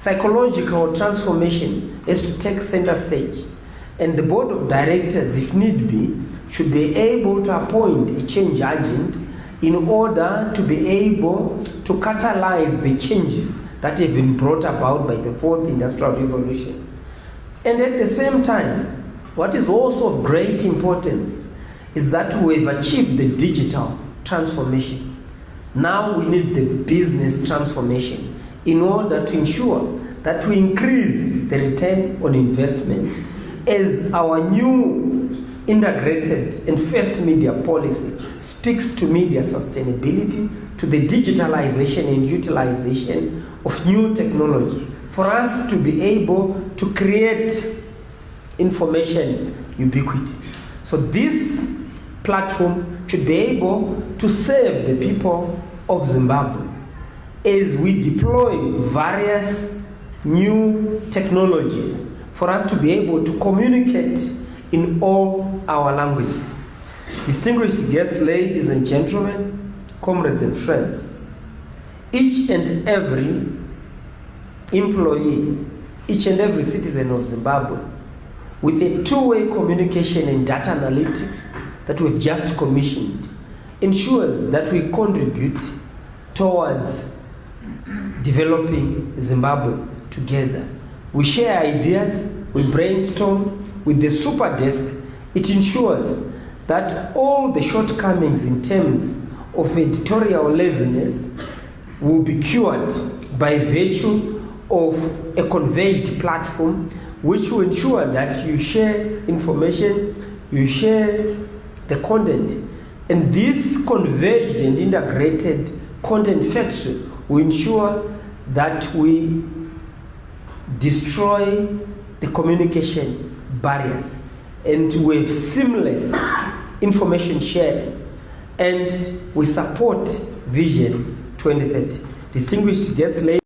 psychological transformation has to take center stage, and the board of directors, if need be, should be able to appoint a change agent in order to be able to catalyze the changes that have been brought about by the fourth industrial revolution. And at the same time, what is also of great importance is that we have achieved the digital transformation. Now we need the business transformation in order to ensure that we increase the return on investment as our new integrated and first media policy speaks to media sustainability, to the digitalization and utilization of new technology for us to be able to create information ubiquity. So this platform should be able to serve the people of Zimbabwe as we deploy various new technologies for us to be able to communicate in all our languages. Distinguished guests, ladies and gentlemen, comrades and friends, each and every employee, each and every citizen of Zimbabwe, with a two-way communication and data analytics that we've just commissioned, ensures that we contribute towards developing Zimbabwe together. We share ideas, we brainstorm with the super desk. It ensures that all the shortcomings in terms of editorial laziness will be cured by virtue of a converged platform which will ensure that you share information, you share the content, and this converged and integrated content factory will ensure that we destroy the communication barriers and we have seamless information sharing, and we support Vision 2030. Distinguished guests, ladies